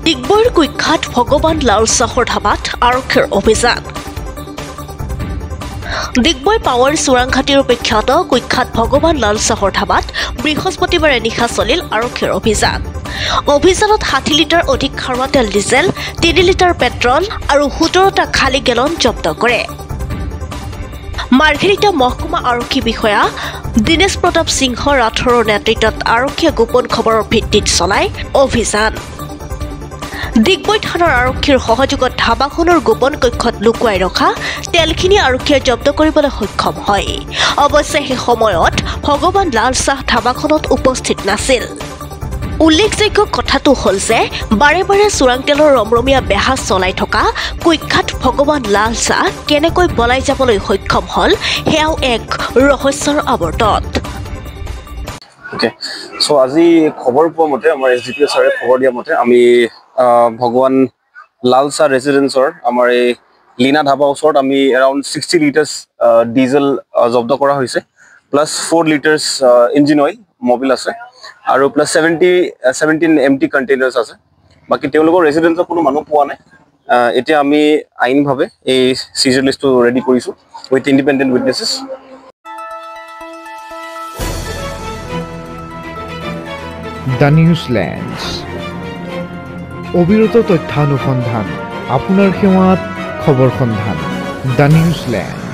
ডিগবৈৰ কুখ্যাত ভগৱান লাল চাহৰ ধাবাত আৰক্ষীৰ অভিযান। ডিগবৈ পাৱাৰ চোৰাংঘাটিৰ বিখ্যাত কুখ্যাত ভগৱান লাল চাহৰ ধাবাত বৃহস্পতিবাৰে নিশা চলিল আৰক্ষীৰ অভিযান। অভিযানত 60 লিটাৰ অধিক খাৰুৱা তেল ডিজেল, 3 লিটাৰ পেট্ৰল আৰু 17টা খালী গেলন জব্দ কৰে। মাৰ্ঘেৰিটা মহকুমা আৰক্ষী বিষয়া দীনেশ প্ৰতাপ সিংহ ৰাথোৰৰ নেতৃত্বত আৰক্ষীয়ে গোপন খবৰৰ ভিত্তিত চলায় অভিযান। ডিগবৈ থানাৰ আৰক্ষীৰ সহযোগত ধাবাখনৰ গোপন কক্ষত লুকুৱাই ৰখা তেলখিনি আৰক্ষীয়ে জব্দ কৰিবলৈ সক্ষম হয়। অৱশ্যে সেই সময়ত ভগৱান লাল চাহ ধাবাখনত উপস্থিত নাছিল। উল্লেখযোগ্য কথাটো হ'ল যে বাৰে বাৰে চোৰাং তেলৰ ৰমৰমীয়া বেহাজ চলাই থকা কুখ্যাত ভগৱান লাল চাহ কেনেকৈ পলাই যাবলৈ সক্ষম হ'ল সেয়াও এক ৰহস্যৰ আৱৰ্তত। সো আজি খবৰ পোৱা মতে আমাৰ এছডিপিঅ ছাৰে খবৰ দিয়া মতে আমি ভগৱান লাল চাহ ৰেচিডেন্সৰ আমাৰ এই লীনা ধাবা ওচৰত আমি এৰাউণ্ড 60 লিটাৰ্ছ ডিজেল জব্দ কৰা হৈছে, plus 4 litres engine oil Mobil আছে আৰু প্লাছ 17 এমটি কণ্টেইনাৰ্ছ আছে। বাকী তেওঁলোকৰ ৰেচিডেন্সৰ কোনো মানুহ পোৱা নাই। এতিয়া আমি আইনভাৱে এই চিজাৰ লিষ্টটো ৰেডি কৰিছোঁ উইথ ইণ্ডিপেণ্ডেণ্ট উইটনেছেছ। দ্য নিউজলেণ্ডছ অবিৰত তথ্যানুসন্ধান, আপোনাৰ সেৱাত খবৰ সন্ধান। দ্য নিউজলেণ্ড।